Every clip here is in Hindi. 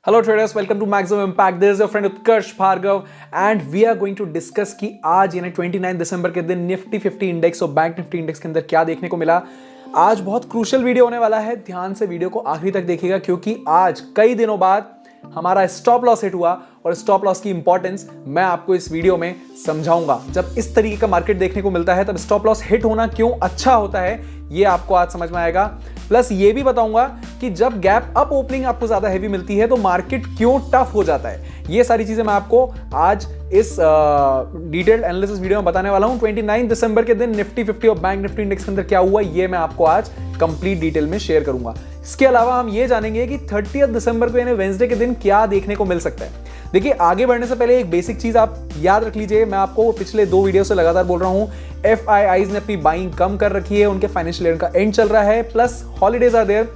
Hello traders, welcome to Maximum Impact. This is your friend Utkarsh Bhargav and we are going to discuss कि आज यानी 29 दिसंबर के दिन निफ्टी 50 इंडेक्स और बैंक निफ्टी इंडेक्स के अंदर क्या देखने को मिला। आज बहुत क्रूशियल वीडियो होने वाला है, ध्यान से वीडियो को आखिरी तक देखिएगा क्योंकि आज कई दिनों बाद हमारा स्टॉप लॉस हिट हुआ और स्टॉप लॉस की इंपॉर्टेंस मैं आपको इस वीडियो में समझाऊंगा। जब इस तरीके का मार्केट देखने को मिलता है तब स्टॉप लॉस हिट होना क्यों अच्छा होता है ये आपको आज समझ में आएगा। प्लस ये भी बताऊंगा कि जब गैप अप ओपनिंग आपको ज्यादा हैवी मिलती है तो मार्केट क्यों टफ हो जाता है। ये सारी चीजें मैं आपको आज इस डिटेल्ड एनालिसिस वीडियो में बताने वाला हूं। 29 दिसंबर के दिन निफ्टी 50 और बैंक निफ्टी इंडेक्स के अंदर क्या हुआ ये मैं आपको आज कंप्लीट डिटेल में शेयर करूंगा। इसके अलावा हम ये जानेंगे कि 30 दिसंबर को यानी वेडनेसडे के दिन क्या देखने को मिल सकता है। देखिए, आगे बढ़ने से पहले एक बेसिक चीज आप याद रख लीजिए, मैं आपको पिछले 2 वीडियो से लगातार बोल रहा हूं, FIIs ने अपनी बाइंग कम कर रखी है, उनके फाइनेंशियल ईयर का एंड चल रहा है, plus holidays are there,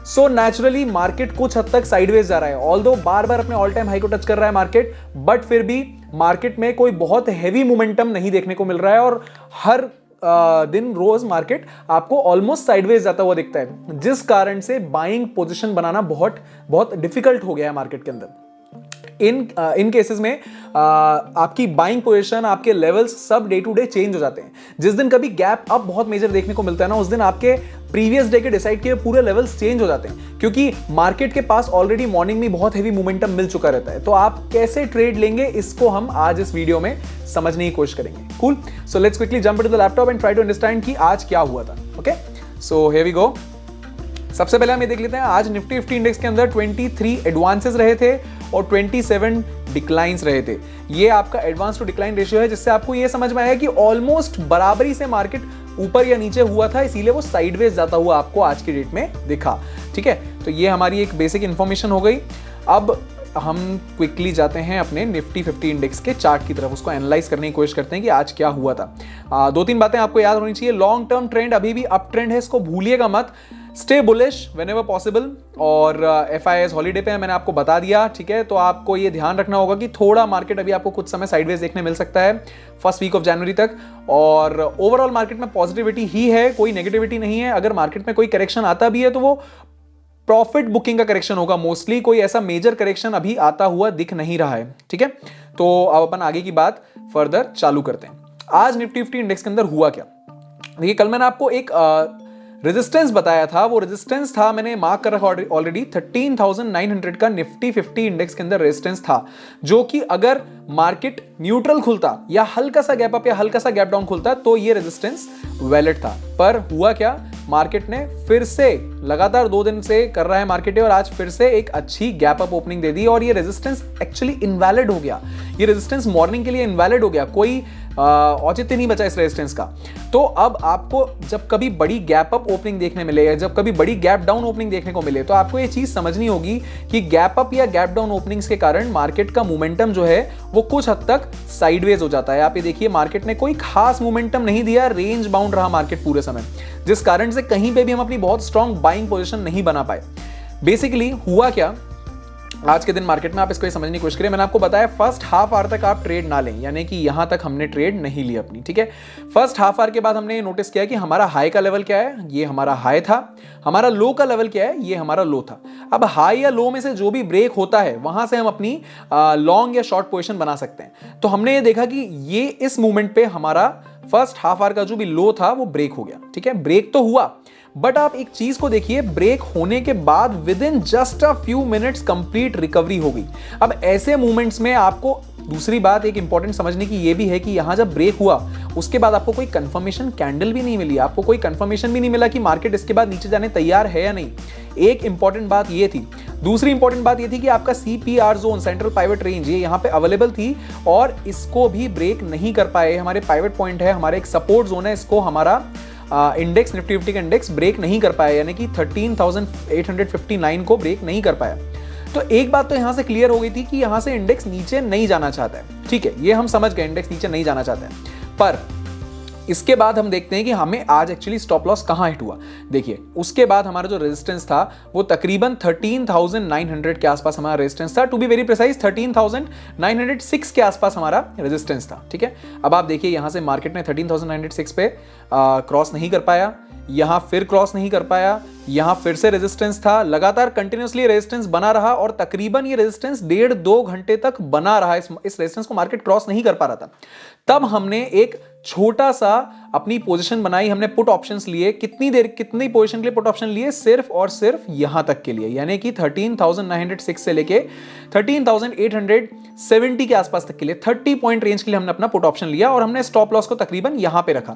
so naturally market कुछ हद तक साइडवेज जा रहा है। ऑल्दो बार बार अपने ऑल टाइम हाई को टच कर रहा है मार्केट, बट फिर भी मार्केट में कोई बहुत हैवी मोमेंटम नहीं देखने को मिल रहा है और हर दिन रोज मार्केट आपको ऑलमोस्ट साइडवेज जाता हुआ दिखता है, जिस कारण से बाइंग पोजीशन बनाना बहुत डिफिकल्ट हो गया है मार्केट के अंदर। इन केसेस में आपकी बाइंग पोजीशन, आपके लेवल्स सब डे टू डे चेंज हो जाते हैं। जिस दिन कभी गैप अप बहुत मेजर देखने को मिलता है ना, उस दिन आपके प्रीवियस डे के डिसाइड किए पूरे लेवल्स चेंज हो जाते हैं क्योंकि मार्केट के पास ऑलरेडी मॉर्निंग में बहुत हैवी मोमेंटम मिल चुका रहता है। तो आप कैसे ट्रेड लेंगे इसको हम आज इस वीडियो में समझने की कोशिश करेंगे। Cool, so let's quickly jump into the laptop and try to understand कि आज क्या हुआ था। Okay, so here we go. सबसे पहले हम ये देख लेते हैं, आज निफ्टी 50 इंडेक्स के अंदर 23 एडवांसेस रहे थे और 27 डिक्लाइंस रहे थे। ये आपका एडवांस टू डिक्लाइन रेशियो है, जिससे आपको ये समझ में आया कि ऑलमोस्ट बराबरी से मार्केट ऊपर या नीचे हुआ था, इसीलिए वो साइडवेज जाता हुआ आपको आज की डेट में दिखा। ठीक है, तो ये हमारी एक बेसिक इंफॉर्मेशन हो गई। अब हम क्विकली जाते हैं अपने निफ्टी 50 इंडेक्स के चार्ट की तरफ, उसको एनालाइज करने की कोशिश करते हैं कि आज क्या हुआ था। 2-3 बातें आपको याद होनी चाहिए। लॉन्ग टर्म ट्रेंड अभी भी अप ट्रेंड है, इसको भूलिएगा मत। स्टे बुलिश व्हेनेवर पॉसिबल, और FIIs हॉलीडे पे है, मैंने आपको बता दिया। ठीक है, तो आपको ये ध्यान रखना होगा कि थोड़ा मार्केट अभी आपको कुछ समय साइडवेज देखने मिल सकता है फर्स्ट वीक ऑफ जनवरी तक, और ओवरऑल मार्केट में पॉजिटिविटी ही है, कोई नेगेटिविटी नहीं है। अगर मार्केट में कोई करेक्शन आता भी है तो वो प्रॉफिट बुकिंग का करेक्शन होगा मोस्टली, कोई ऐसा मेजर करेक्शन अभी आता हुआ दिख नहीं रहा है। ठीक है, तो अब अपन आगे की बात फर्दर चालू करते हैं। आज निफ्टी 50 इंडेक्स के अंदर हुआ क्या। देखिए, कल मैंने आपको एक रेजिस्टेंस बताया था, वो रेजिस्टेंस था, मैंने मार्क कर रखा ऑलरेडी, 13,900 का निफ्टी 50 इंडेक्स के अंदर रेजिस्टेंस था, जो कि अगर मार्केट न्यूट्रल खुलता या हल्का सा गैप अप या हल्का सा गैप डाउन खुलता तो ये रेजिस्टेंस वैलिड था। पर हुआ क्या, मार्केट ने फिर से लगातार 2 दिन से कर रहा है मार्केट और आज फिर से एक अच्छी गैप अप ओपनिंग दे दी और ये रेजिस्टेंस एक्चुअली इनवैलिड हो गया। ये रेजिस्टेंस मॉर्निंग के लिए इनवैलिड हो गया, कोई औचित्य नहीं बचा इस रेजिस्टेंस का। तो अब आपको जब कभी बड़ी गैप अप ओपनिंग देखने मिले या जब कभी बड़ी गैप डाउन ओपनिंग देखने को मिले तो आपको ये चीज समझनी होगी कि गैप अप या गैप डाउन ओपनिंग्स के कारण मार्केट का मोमेंटम जो है वो कुछ हद तक साइडवेज हो जाता है। आप ये देखिए, मार्केट ने कोई खास मोमेंटम नहीं दिया, रेंज बाउंड रहा मार्केट पूरे समय, जिस कारण से कहीं पे भी हम अपनी बहुत स्ट्रॉन्ग बाइंग पोजीशन नहीं बना पाए। बेसिकली हुआ क्या आज के दिन मार्केट में, आप इसको समझने की कोशिश करें। मैंने आपको बताया फर्स्ट हाफ आवर तक आप ट्रेड ना लें, यानी कि यहां तक हमने ट्रेड नहीं ली अपनी। ठीक है, फर्स्ट हाफ आवर के बाद हमने नोटिस किया कि हमारा हाई का लेवल क्या है, ये हमारा हाई था, हमारा लो का लेवल क्या है, ये हमारा लो था। अब हाई या लो में से जो भी ब्रेक होता है वहां से हम अपनी लॉन्ग या शॉर्ट पोजीशन बना सकते हैं। तो हमने ये देखा कि ये इस मूवमेंट पे हमारा फर्स्ट हाफ आवर का जो भी लो था वो ब्रेक हो गया। ठीक है, ब्रेक तो हुआ, बट आप एक चीज को देखिए, ब्रेक होने के बाद with in just a few minutes complete recovery हो गई। अब ऐसे मूवमेंट्स में आपको दूसरी बात एक इंपॉर्टेंट समझने की ये भी है कि यहां जब ब्रेक हुआ उसके बाद आपको कोई कंफर्मेशन कैंडल भी नहीं मिली, आपको कोई कंफर्मेशन भी नहीं मिला कि मार्केट इसके बाद नीचे जाने तैयार है या नहीं। एक इंपॉर्टेंट बात ये थी। दूसरी इंपॉर्टेंट बात ये थी कि आपका CPR zone, central pivot range, ये यहां पे अवेलेबल थी और इसको भी ब्रेक नहीं कर पाए। हमारे पाइवट पॉइंट है, हमारे एक सपोर्ट जोन है, इसको हमारा इंडेक्स निफ्टी 50 का इंडेक्स ब्रेक नहीं कर पाया, यानी कि 13,859 को ब्रेक नहीं कर पाया। तो एक बात तो यहां से क्लियर हो गई थी कि यहां से इंडेक्स नीचे नहीं जाना चाहता है। ठीक है, ये हम समझ गए, इंडेक्स नीचे नहीं जाना चाहता है। पर इसके बाद हम देखते हैं कि हमें आज एक्चुअली स्टॉप लॉस कहां हिट हुआ। देखिए, उसके बाद हमारा जो रेजिस्टेंस था वो तकरीबन 13,900 के आसपास हमारा रेजिस्टेंस था, टू बी वेरी प्रिसाइज 13,906 के आसपास हमारा रेजिस्टेंस था। ठीक है, अब आप देखिए यहां से मार्केट ने 13,906 पे क्रॉस नहीं कर पाया, यहां फिर क्रॉस नहीं कर पाया, यहां फिर से रेजिस्टेंस था, लगातार कंटिन्यूअसली रेजिस्टेंस बना रहा और तकरीबन ये रेजिस्टेंस 1.5-2 घंटे तक बना रहा। इस रेजिस्टेंस को मार्केट क्रॉस नहीं कर पा रहा था। तब हमने एक छोटा सा अपनी पोजीशन बनाई, हमने पुट ऑप्शंस लिए। कितनी देर, कितनी पोजीशन के लिए पुट ऑप्शन लिए? सिर्फ और सिर्फ यहां तक के लिए, यानी कि 13,906 से लेके 13,870 के आसपास तक के लिए 30 पॉइंट रेंज के लिए हमने अपना पुट ऑप्शन लिया और हमने स्टॉप लॉस को तकरीबन यहां पे रखा।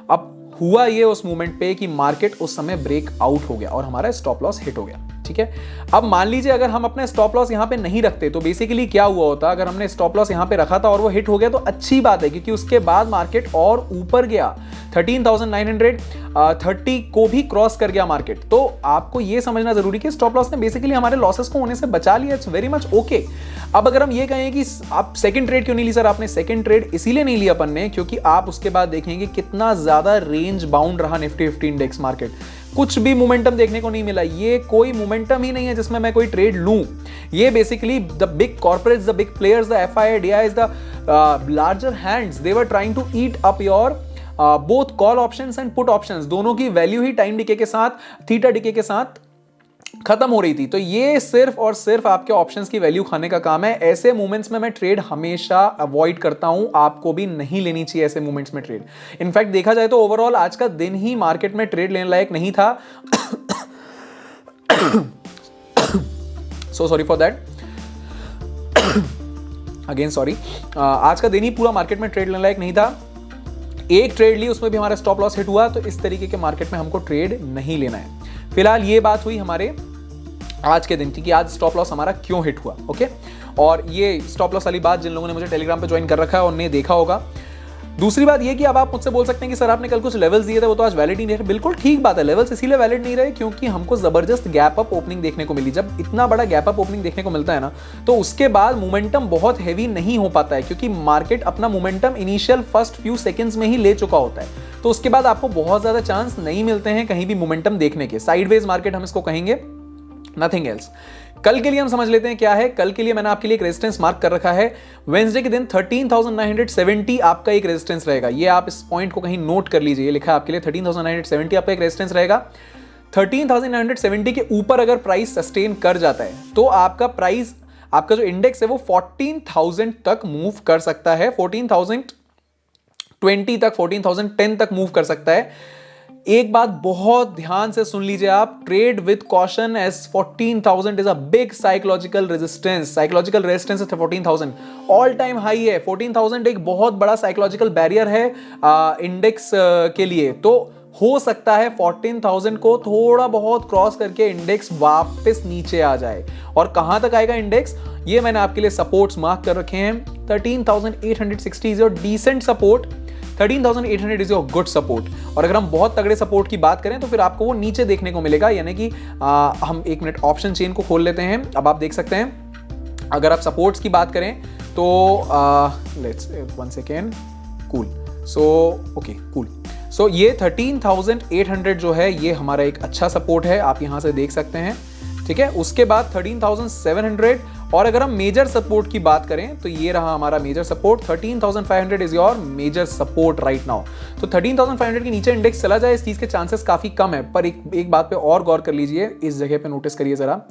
अब हुआ ये उस मोमेंट पे कि मार्केट उस समय ब्रेक आउट हो गया और हमारा स्टॉप लॉस हिट हो गया। ठीक है, अब मान लीजिए अगर हम अपने स्टॉप लॉस यहां पे नहीं रखते तो बेसिकली क्या हुआ होता, अगर हमने स्टॉप लॉस यहां पे रखा था और वो हिट हो गया तो अच्छी बात है, क्योंकि उसके बाद मार्केट और ऊपर गया, 13,930 को भी क्रॉस कर गया मार्केट। तो आपको ये समझना जरूरी कि स्टॉप लॉस ने बेसिकली हमारे लॉसेस को होने से बचा लिया। It's very much okay. अब अगर हम ये कहें कि आप सेकंड ट्रेड क्यों नहीं ली सर, आपने सेकंड ट्रेड इसीलिए नहीं लिया अपन ने क्योंकि आप उसके बाद देखेंगे कितना ज्यादा रेंज बाउंड रहा निफ्टी 50 इंडेक्स मार्केट। कुछ भी मोमेंटम देखने को नहीं मिला, ये कोई मोमेंटम ही नहीं है जिसमें मैं कोई ट्रेड लूं। ये basically the big corporates, the big players, the FI, DIs, the larger hands, they were trying to eat up your both call options and put options. दोनों की वैल्यू ही टाइम डिके के साथ, थीटा डिके के साथ खत्म हो रही थी। तो ये सिर्फ और सिर्फ आपके ऑप्शंस की वैल्यू खाने का काम है। ऐसे मूवमेंट्स में मैं ट्रेड हमेशा अवॉइड करता हूं, आपको भी नहीं लेनी चाहिए ऐसे मूवमेंट्स में ट्रेड। इनफैक्ट देखा जाए तो ओवरऑल आज का दिन ही मार्केट में ट्रेड लेने लायक नहीं था। So sorry for that, again sorry. आज का दिन ही पूरा मार्केट में ट्रेड लेने लायक नहीं था। एक ट्रेड ली, उसमें भी हमारा स्टॉप लॉस हिट हुआ। तो इस तरीके के मार्केट में हमको ट्रेड नहीं लेना है। फिलहाल ये बात हुई हमारे आज के दिन की कि आज स्टॉप लॉस हमारा क्यों हिट हुआ। ओके, और ये स्टॉप लॉस वाली बात जिन लोगों ने मुझे टेलीग्राम पे ज्वाइन कर रखा है उन्होंने देखा होगा। दूसरी बात ये कि अब आप मुझसे बोल सकते हैं कि सर आपने कल कुछ लेवल्स दिए थे वो तो आज वैलिड नहीं रहे। बिल्कुल ठीक बात है, लेवल्स इसीलिए वैलिड नहीं रहे क्योंकि हमको जबरदस्त गैप अप ओपनिंग देखने को मिली। जब इतना बड़ा गैप अप ओपनिंग देखने को मिलता है ना, तो उसके बाद मोमेंटम बहुत हैवी नहीं हो पाता है क्योंकि मार्केट अपना momentum initial first few seconds में ही ले चुका होता है। तो उसके बाद आपको बहुत ज्यादा चांस नहीं मिलते हैं कहीं भी मोमेंटम देखने के। साइडवेज मार्केट हम इसको कहेंगे, नथिंग एल्स। कल के लिए हम समझ लेते हैं क्या है। कल के लिए मैंने आपके लिए एक रेजिस्टेंस मार्क कर रखा है। वेडनेसडे के दिन 13,970 आपका एक रेजिस्टेंस रहेगा। ये आप इस पॉइंट को कहीं नोट कर लीजिए, लिखा है आपके लिए 13,970 आपका एक रेजिस्टेंस रहेगा। 13,970 के ऊपर अगर प्राइस सस्टेन कर जाता है तो आपका प्राइस, आपका जो इंडेक्स है वो 14,000 तक मूव कर सकता है, 14,020 तक, 14,010 तक मूव कर सकता है। एक बात बहुत ध्यान से सुन लीजिए आप, trade with caution as 14,000 is a big psychological resistance. Psychological resistance है 14,000, ऑल टाइम हाई है। 14,000 एक बहुत बड़ा साइकोलॉजिकल बैरियर है इंडेक्स के लिए। तो हो सकता है 14,000 को थोड़ा बहुत क्रॉस करके इंडेक्स वापस नीचे आ जाए। और कहां तक आएगा इंडेक्स, ये मैंने आपके लिए सपोर्ट्स मार्क कर रखे हैं। 13,860 is your decent support, 13,800 is your good support. और अगर हम बहुत तगड़े सपोर्ट की बात करें तो फिर आपको वो नीचे देखने को मिलेगा, यानी कि हम एक मिनट ऑप्शन चेन को खोल लेते हैं। अब आप देख सकते हैं अगर आप सपोर्ट्स की बात करें तो let's one second, cool, so okay cool. So ये 13,800 जो है ये हमारा एक अच्छा सपोर्ट है, आप यहां से देख सकते हैं। ठीक है, उसके बाद 13,700, और अगर हम मेजर सपोर्ट की बात करें तो ये रहा हमारा major support, 13,500 is your major support right now. तो 13,500 के नीचे इंडेक्स चला जाए इस चीज के चांसेस काफी कम है। पर एक बात पे और गौर कर लीजिए, इस जगह पे नोटिस करिए जरा,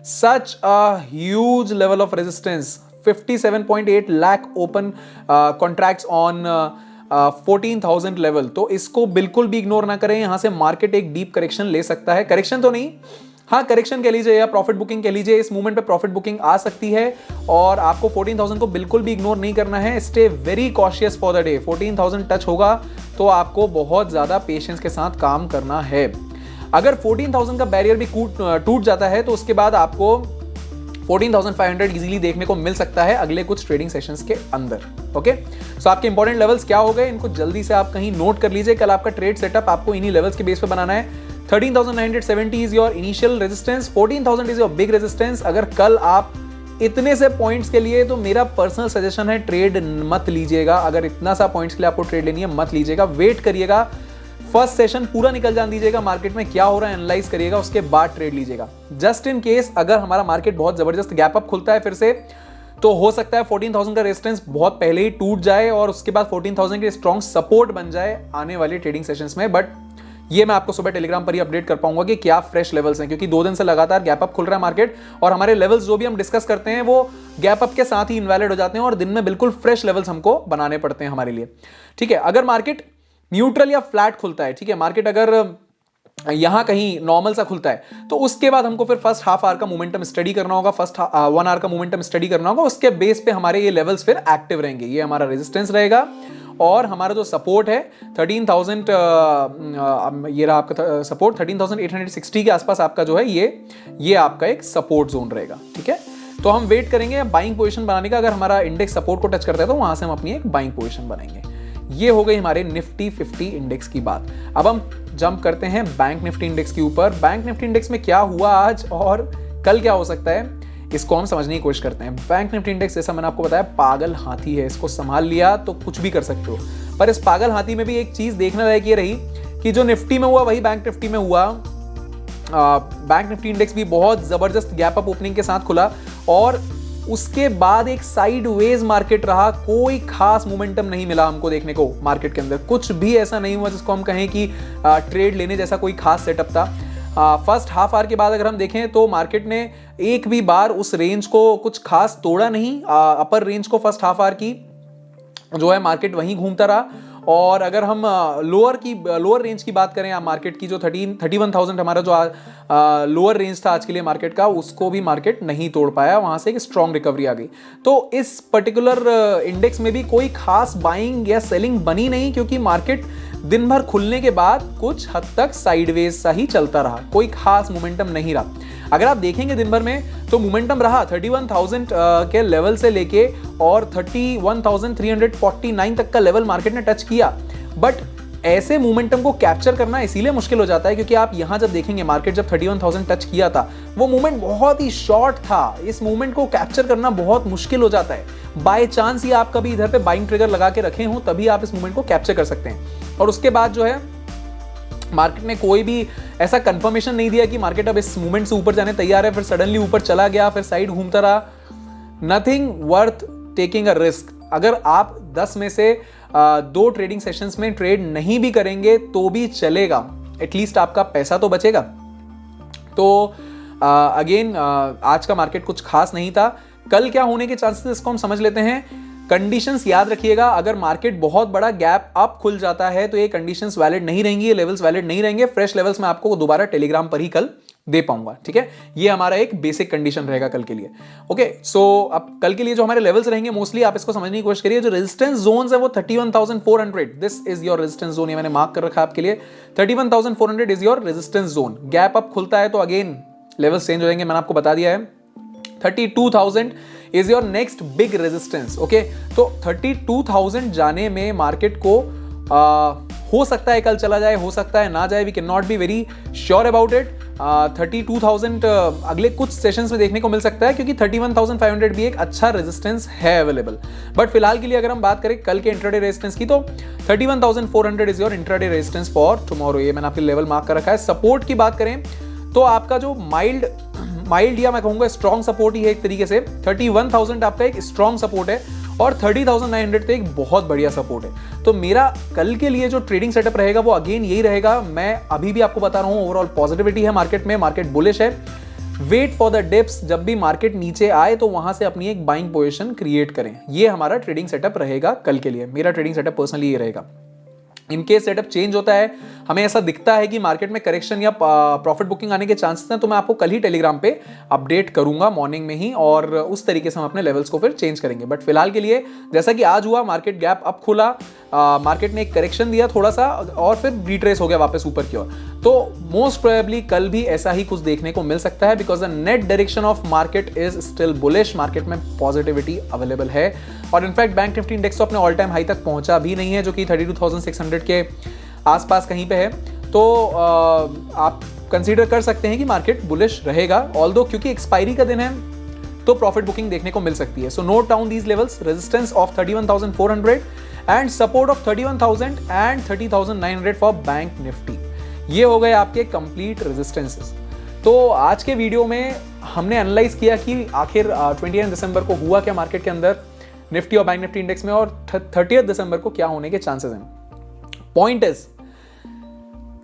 such a huge level of resistance, 57.8 lakh open contracts on 14,000 level. तो इसको बिल्कुल भी इग्नोर ना करें। यहां से मार्केट एक डीप करेक्शन ले सकता है, करेक्शन तो नहीं, हाँ करेक्शन कह लीजिए या प्रॉफिट बुकिंग कह लीजिए। इस मूवमेंट पे प्रॉफिट बुकिंग आ सकती है और आपको 14,000 को बिल्कुल भी इग्नोर नहीं करना है। Stay very cautious for the day. 14,000 touch होगा तो आपको बहुत ज्यादा पेशेंस के साथ काम करना है। अगर 14,000 का बैरियर भी टूट जाता है तो उसके बाद आपको 14,500 इजीली देखने को मिल सकता है अगले कुछ ट्रेडिंग सेशंस के अंदर। ओके, सो आपके इंपॉर्टेंट लेवल्स क्या हो गए, इनको जल्दी से आप कहीं नोट कर लीजिए। कल आपका ट्रेड सेटअप आपको इन्हीं लेवल्स के बेस पे बनाना है। 13,970 is your initial resistance, 14,000 is your big resistance. अगर कल आप इतने से पॉइंट्स के लिए, तो मेरा पर्सनल सजेशन है ट्रेड मत लीजिएगा। अगर इतना सा पॉइंट्स के लिए आपको ट्रेड लेनी है मत लीजिएगा, वेट करिएगा, फर्स्ट सेशन पूरा निकल जाने दीजिएगा, मार्केट में क्या हो रहा है एनालाइज करिएगा, उसके बाद ट्रेड लीजिएगा। जस्ट इन केस अगर हमारा मार्केट बहुत जबरदस्त गैप अप खुलता है फिर से, तो हो सकता है 14,000 का रेजिस्टेंस बहुत पहले ही टूट जाए और उसके बाद 14,000 के स्ट्रॉन्ग सपोर्ट बन जाए आने वाले ट्रेडिंग सेशंस में। बट ये मैं आपको सुबह टेलीग्राम पर ही अपडेट कर पाऊंगा कि क्या फ्रेश लेवल्स हैं, क्योंकि 2 दिन से लगातार गैप अप खुल रहा है मार्केट और हमारे लेवल्स जो भी हम डिस्कस करते हैं वो गैप अप के साथ ही इनवैलिड हो जाते हैं और दिन में बिल्कुल फ्रेश लेवल्स हमको बनाने पड़ते हैं हमारे लिए। ठीक है, अगर मार्केट न्यूट्रल या फ्लैट खुलता है, ठीक है, मार्केट अगर यहां कहीं नॉर्मल सा खुलता है तो उसके बाद हमको फिर फर्स्ट हाफ आवर का मोमेंटम स्टडी करना होगा, फर्स्ट 1 आवर का मोमेंटम स्टडी करना होगा, उसके बेस पे हमारे ये लेवल्स फिर एक्टिव रहेंगे। ये हमारा रेजिस्टेंस रहेगा और हमारा जो सपोर्ट है 13,000, ये रहा आपका सपोर्ट 13,860 के आसपास आपका जो है ये आपका एक सपोर्ट जोन रहेगा। ठीक है, तो हम वेट करेंगे बाइंग पोजीशन बनाने का। अगर हमारा इंडेक्स सपोर्ट को टच करता है तो वहां से हम अपनी एक बाइंग पोजीशन बनाएंगे। ये हो गई हमारे निफ्टी 50 इंडेक्स की बात। अब हम जंप करते हैं बैंक निफ्टी इंडेक्स के ऊपर। बैंक निफ्टी इंडेक्स में क्या हुआ आज और कल क्या हो सकता है, इसको हम समझने की कोशिश करते हैं। बैंक निफ्टी इंडेक्स, जैसा मैंने आपको बताया, पागल हाथी है, इसको संभाल लिया तो कुछ भी कर सकते हो। पर इस पागल हाथी में भी एक चीज देखने लायक ये रही कि जो निफ्टी में हुआ वही बैंक निफ्टी में हुआ। बैंक निफ्टी इंडेक्स भी बहुत जबरदस्त गैप अप ओपनिंग के साथ खुला और उसके बाद एक साइडवेज मार्केट रहा। कोई खास मोमेंटम नहीं मिला हमको देखने को मार्केट के अंदर, कुछ भी ऐसा नहीं हुआ जिसको हम कहें कि ट्रेड लेने जैसा कोई खास सेटअप था। फर्स्ट हाफ आवर के बाद अगर हम देखें तो मार्केट ने एक भी बार उस रेंज को कुछ खास तोड़ा नहीं। अपर रेंज को फर्स्ट हाफ आवर की जो है मार्केट वहीं घूमता रहा। और अगर हम लोअर रेंज की बात करें मार्केट की, जो 31,000 हमारा जो लोअर रेंज था आज के लिए मार्केट का, उसको भी मार्केट नहीं तोड़ पाया, वहां से एक स्ट्रॉन्ग रिकवरी आ गई। तो इस पर्टिकुलर इंडेक्स में भी कोई खास बाइंग या सेलिंग बनी नहीं, क्योंकि मार्केट दिन भर खुलने के बाद कुछ हद तक साइडवेज सा ही चलता रहा, कोई खास मोमेंटम नहीं रहा। अगर आप देखेंगे दिन भर में तो मोमेंटम रहा 31,000 के लेवल से लेके और 31,349 तक का लेवल मार्केट ने टच किया। बट ऐसे मोमेंटम को कैप्चर करना इसीलिए मुश्किल हो जाता है क्योंकि आप यहां जब देखेंगे मार्केट जब 31,000 टच किया था वो मोमेंट बहुत ही शॉर्ट था। इस मोमेंट को कैप्चर करना बहुत मुश्किल हो जाता है। बाय चांस ही आप कभी इधर पे बाइंग ट्रिगर लगा के रखे हो तभी आप इस मोमेंट को कैप्चर कर सकते हैं। और उसके बाद जो है मार्केट ने कोई भी ऐसा कंफर्मेशन नहीं दिया कि मार्केट अब इस मूवमेंट से ऊपर जाने तैयार है, फिर सडनली ऊपर चला गया, फिर साइड घूमता रहा। Nothing worth taking a risk. अगर आप 10 में से 2 ट्रेडिंग सेशंस में ट्रेड नहीं भी करेंगे तो भी चलेगा, एटलीस्ट आपका पैसा तो बचेगा। तो अगेन आज का मार्केट कुछ खास नहीं था। कल क्या होने के चांसेस इसको हम समझ लेते हैं। कंडीशंस याद रखिएगा, अगर मार्केट बहुत बड़ा गैप अप खुल जाता है तो ये कंडीशंस वैलिड नहीं रहेंगी, ये लेवल्स वैलिड नहीं रहेंगे। फ्रेश लेवल्स मैं आपको दोबारा टेलीग्राम पर ही कल दे पाऊंगा। ठीक है, ये हमारा एक बेसिक कंडीशन रहेगा कल के लिए। ओके, सो अब कल के लिए जो हमारे लेवल्स रहेंगे मोस्टली आप इसको समझने की कोशिश करिए। जो रेजिस्टेंस जोन्स है वो 31,400, this is your resistance zone. ये मैंने मार्क कर रखा है आपके लिए। 31,400 is your resistance zone. Gap up खुलता है तो अगेन लेवल्स चेंज हो जाएंगे, मैंने आपको बता दिया है। 32,000 is your next big resistance. Okay, तो 32,000 जाने में मार्केट को हो सकता है कल चला जाए, हो सकता है ना जाए, we can not be very sure about it. 32,000 अगले कुछ सेशंस में देखने को मिल सकता है क्योंकि 31,500 भी एक अच्छा रेजिस्टेंस है अवेलेबल। बट फिलहाल के लिए अगर हम बात करें कल के इंट्राडे रेजिस्टेंस की तो 31,400 is your intraday resistance for tomorrow. ये मैंने आपके लेवल मार्क कर रखा है। सपोर्ट की बात करें तो आपका जो माइल्ड या मैं कहूंगा स्ट्रॉन्ग सपोर्ट ही है एक तरीके से। 31,000 आपका एक स्ट्रॉन्ग सपोर्ट है और 30,900 तो एक बहुत बढ़िया सपोर्ट है। तो मेरा कल के लिए जो ट्रेडिंग सेटअप रहेगा वो अगेन यही रहेगा। मैं अभी भी आपको बता रहा हूं ओवरऑल पॉजिटिविटी है मार्केट में, मार्केट बुलिश है। वेट फॉर द डिप्स, जब भी मार्केट नीचे आए तो वहां से अपनी एक बाइंग पोजीशन क्रिएट करें। ये हमारा ट्रेडिंग सेटअप रहेगा कल के लिए। मेरा ट्रेडिंग सेटअप पर्सनली ये रहेगा। इनकेस सेटअप चेंज होता है, हमें ऐसा दिखता है कि मार्केट में करेक्शन या प्रॉफिट बुकिंग आने के चांसेस हैं, तो मैं आपको कल ही टेलीग्राम पे अपडेट करूंगा मॉर्निंग में ही और उस तरीके से हम अपने लेवल्स को फिर चेंज करेंगे। बट फिलहाल के लिए जैसा कि आज हुआ, मार्केट गैप अप खुला, मार्केट ने एक करेक्शन दिया थोड़ा सा और फिर रिट्रेस हो गया वापस ऊपर की ओर। तो मोस्ट प्रोबेबली कल भी ऐसा ही कुछ देखने को मिल सकता है because the net direction of market is still bullish. Market में पॉजिटिविटी अवेलेबल है और इनफैक्ट बैंक निफ्टी इंडेक्स तो अपने ऑल टाइम हाई तक पहुंचा भी नहीं है जो कि 32,600 के आसपास कहीं पे है। तो आप कंसीडर कर सकते हैं कि मार्केट बुलिश रहेगा, ऑल्दो क्योंकि एक्सपायरी का दिन है तो प्रॉफिट बुकिंग देखने को मिल सकती है। So note down these levels, resistance of 31,400 and support of 31,000 and 30,900 for bank Nifty. ये हो गए आपके कंप्लीट रेजिस्टेंसेस। तो आज के वीडियो में हमने एनालाइज किया कि आखिर 29 दिसंबर को हुआ क्या मार्केट के अंदर निफ्टी और बैंक निफ्टी इंडेक्स में और 30 दिसंबर को क्या होने के चांसेस हैं। पॉइंट इज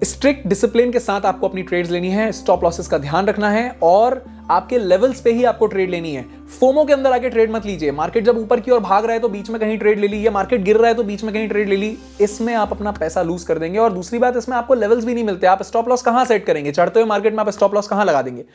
स्ट्रिक्ट डिसिप्लिन के साथ आपको अपनी ट्रेड्स लेनी है, स्टॉप लॉसेस का ध्यान रखना है और आपके लेवल्स पे ही आपको ट्रेड लेनी है। फोमो के अंदर आके ट्रेड मत लीजिए। मार्केट जब ऊपर की ओर भाग रहा है तो बीच में कहीं ट्रेड ले ली, या मार्केट गिर रहा है तो बीच में कहीं ट्रेड ले ली, इसमें आप अपना पैसा लूज कर देंगे। और दूसरी बात, इसमें आपको लेवल्स भी नहीं मिलते। आप स्टॉप लॉस कहां सेट करेंगे? चढ़ते हुए मार्केट में आप स्टॉप लॉस कहां लगा देंगे?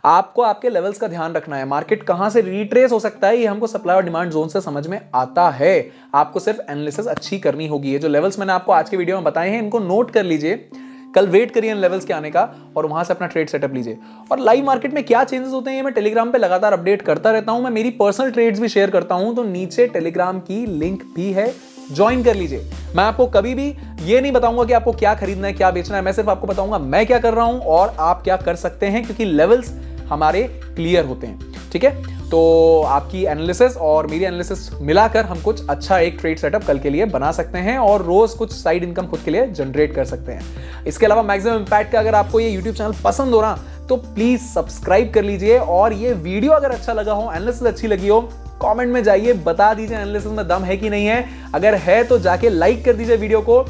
आपको आपके लेवल्स का ध्यान रखना है। मार्केट कहां से रिट्रेस हो सकता है ये हमको सप्लाई और डिमांड जोन से समझ में आता है। आपको सिर्फ एनालिसिस अच्छी करनी होगी। ये जो लेवल्स मैंने आपको आज के वीडियो में बताए हैं, इनको नोट कर लीजिए। कल वेट करिए इन लेवल्स के आने का और वहां से अपना ट्रेड सेटअप लीजिए। और लाइव मार्केट में क्या चेंजेस होते हैं ये मैं टेलीग्राम पे लगातार अपडेट करता रहता हूं। मैं मेरी पर्सनल ट्रेड्स भी शेयर करता हूं, तो नीचे टेलीग्राम की लिंक भी है, ज्वाइन कर लीजिए। मैं आपको कभी भी ये नहीं बताऊंगा कि आपको क्या खरीदना है, क्या बेचना है। मैं सिर्फ आपको बताऊंगा मैं क्या कर रहा हूं और आप क्या कर सकते हैं, क्योंकि लेवल्स हमारे क्लियर होते हैं। ठीक है, तो आपकी एनालिसिस और मेरी एनालिसिस मिलाकर हम कुछ अच्छा एक ट्रेड सेटअप कल के लिए बना सकते हैं और रोज कुछ साइड इनकम खुद के लिए जनरेट कर सकते हैं। इसके अलावा मैक्सिमम इंपैक्ट का अगर आपको ये यूट्यूब चैनल पसंद हो रहा तो प्लीज सब्सक्राइब कर लीजिए। और ये वीडियो अगर अच्छा लगा हो, एनालिसिस अच्छी लगी हो, कमेंट में जाइए, बता दीजिए एनालिसिस में दम है कि नहीं है। अगर है तो जाके लाइक कर दीजिए वीडियो को,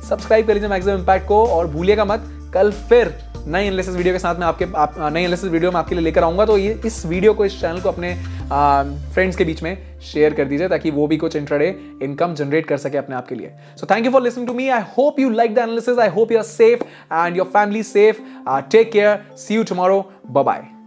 सब्सक्राइब कर लीजिए मैक्सिमम इंपैक्ट को। और भूलिएगा मत, कल फिर नई एनालिसिस वीडियो के साथ में नई एनालिसिस वीडियो में आपके लिए लेकर आऊंगा। तो ये इस वीडियो को, इस चैनल को अपने फ्रेंड्स के बीच में शेयर कर दीजिए ताकि वो भी कुछ इंट्राडे इनकम जनरेट कर सके अपने आप के लिए। So thank you for listening to me. I hope you like the analysis. I hope you are safe and your family safe. Take care. See you tomorrow. Bye bye.